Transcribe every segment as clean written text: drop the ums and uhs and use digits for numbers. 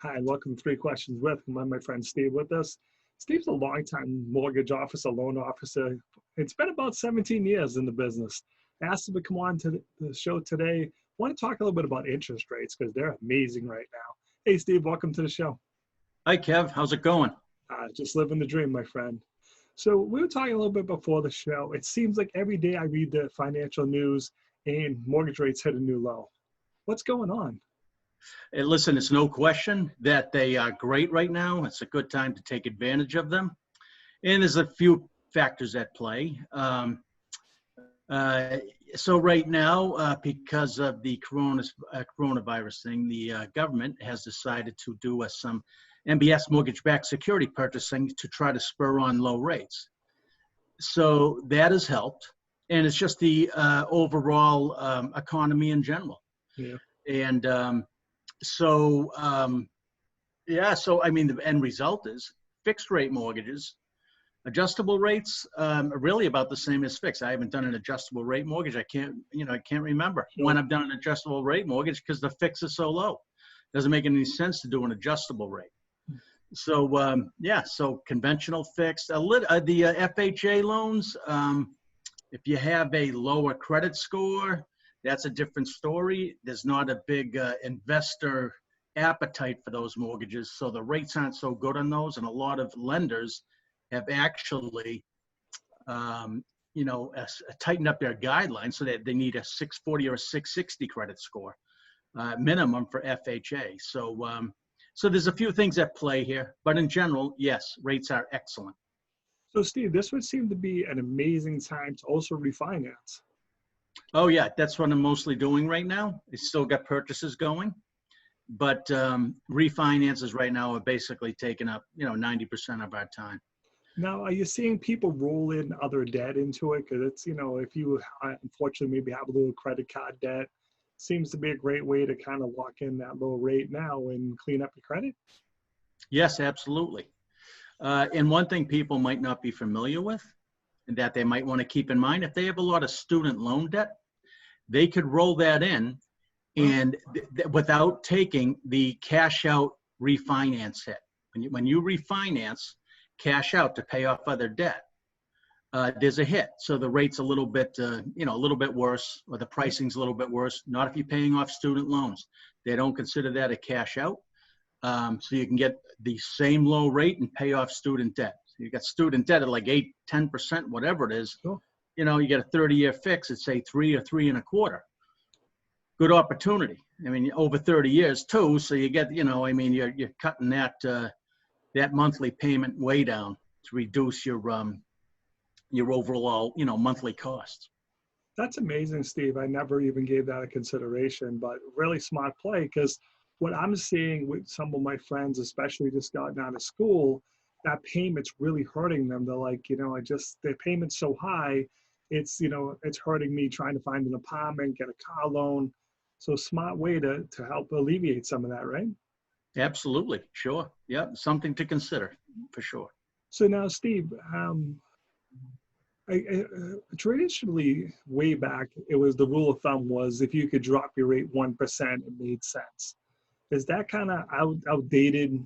Hi, and welcome to Three Questions with my friend Steve with us. Steve's a longtime mortgage officer, loan officer. It's been about 17 years in the business. I asked him to come on to the show today. I want to talk a little bit about interest rates because they're amazing right now. Hey, Steve, welcome to the show. Hi, Kev. How's it going? Just living the dream, my friend. So we were talking a little bit before the show. It seems like every day I read the financial news and mortgage rates hit a new low. What's going on? Hey, listen, it's no question that they are great right now. It's a good time to take advantage of them. And there's a few factors at play. So right now, because of the coronavirus thing, the government has decided to do some MBS mortgage-backed security purchasing to try to spur on low rates. So that has helped. And it's just the overall economy in general. Yeah. And So I mean, the end result is fixed rate mortgages. Adjustable rates are really about the same as fixed. I haven't done an adjustable rate mortgage. I can't remember when I've done an adjustable rate mortgage because the fix is so low. Doesn't make any sense to do an adjustable rate. So so conventional fixed. The FHA loans, if you have a lower credit score, that's a different story. There's not a big investor appetite for those mortgages, so the rates aren't so good on those. And a lot of lenders have actually, tightened up their guidelines so that they need a 640 or a 660 credit score minimum for FHA. So there's a few things at play here, but in general, yes, rates are excellent. So Steve, this would seem to be an amazing time to also refinance. Oh yeah, that's what I'm mostly doing right now. It's still got purchases going, but refinances right now are basically taking up 90% of our time. Now, are you seeing people roll in other debt into it? Because it's, if you unfortunately maybe have a little credit card debt, seems to be a great way to kind of lock in that low rate now and clean up your credit. Yes, absolutely. And one thing people might not be familiar with and that they might want to keep in mind, if they have a lot of student loan debt, they could roll that in and without taking the cash out refinance hit. When you refinance cash out to pay off other debt, there's a hit. So the rate's a little bit worse, or the pricing's a little bit worse. Not if you're paying off student loans. They don't consider that a cash out. So you can get the same low rate and pay off student debt. So you got student debt at like 8-10%, whatever it is. Sure. You get a 30-year fix at say 3 or 3.25. Good opportunity. I mean, over 30 years too. So you get, you're cutting that monthly payment way down to reduce your overall, monthly costs. That's amazing, Steve. I never even gave that a consideration, but really smart play, because what I'm seeing with some of my friends, especially just gotten out of school, that payment's really hurting them. They're like, their payment's so high, it's hurting me trying to find an apartment, get a car loan. So smart way to help alleviate some of that, right? Absolutely. Sure. Yeah. Something to consider for sure. So now, Steve, traditionally, way back, it was the rule of thumb was if you could drop your rate 1%, it made sense. Is that kind of outdated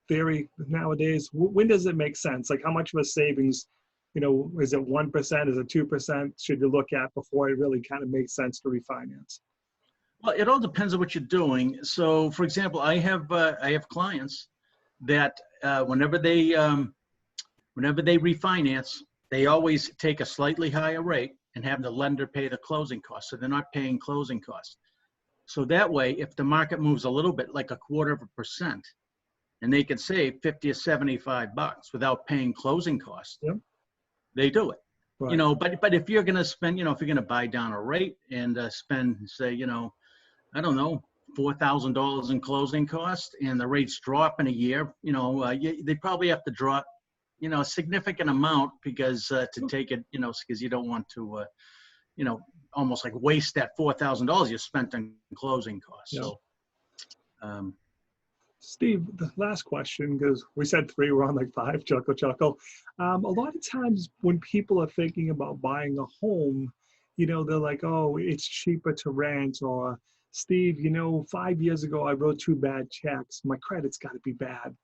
theory nowadays? When does it make sense? Like how much of a savings, is it 1%? Is it 2%? Should you look at before it really kind of makes sense to refinance? Well, it all depends on what you're doing. So, for example, I have clients that whenever they refinance, they always take a slightly higher rate and have the lender pay the closing costs. So they're not paying closing costs. So that way, if the market moves a little bit, like 1/4%, and they can save $50 or $75 without paying closing costs, Yep. They do it. Right. But if you're going to spend, if you're going to buy down a rate and spend, say, I don't know, $4,000 in closing costs, and the rates drop in a year, they probably have to drop, a significant amount because to take it, because you don't want to, almost like waste that $4,000 you spent on closing costs. Yeah. So, Steve, the last question, because we said 3, we're on like 5, chuckle. A lot of times when people are thinking about buying a home, they're like, oh, it's cheaper to rent, or Steve, 5 years ago, I wrote 2 bad checks. My credit's got to be bad.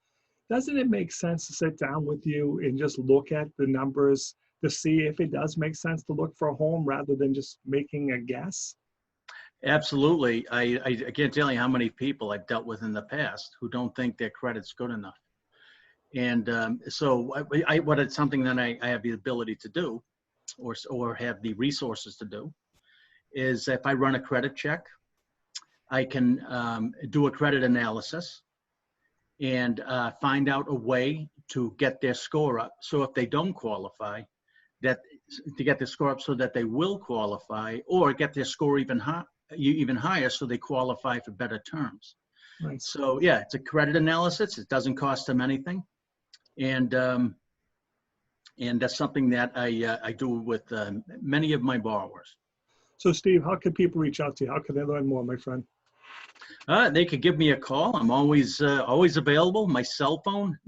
Doesn't it make sense to sit down with you and just look at the numbers to see if it does make sense to look for a home rather than just making a guess? Absolutely. I can't tell you how many people I've dealt with in the past who don't think their credit's good enough. And so what it's something that I have the ability to do, or have the resources to do, is if I run a credit check, I can do a credit analysis and find out a way to get their score up. So if they don't qualify, to get their score up so that they will qualify, or get their score even higher so they qualify for better terms. Nice. So yeah, it's a credit analysis. It doesn't cost them anything. And that's something that I do with many of my borrowers. So Steve, how can people reach out to you? How can they learn more, my friend? They could give me a call. I'm always available. My cell phone,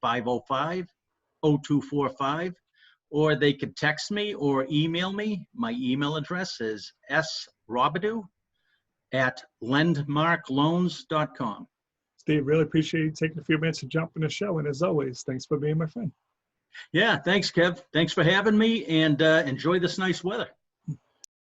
978-505-0245. Or they could text me or email me. My email address is srobidoux@lendmarkloans.com. Steve, really appreciate you taking a few minutes to jump in the show. And as always, thanks for being my friend. Yeah, thanks, Kev. Thanks for having me, and enjoy this nice weather.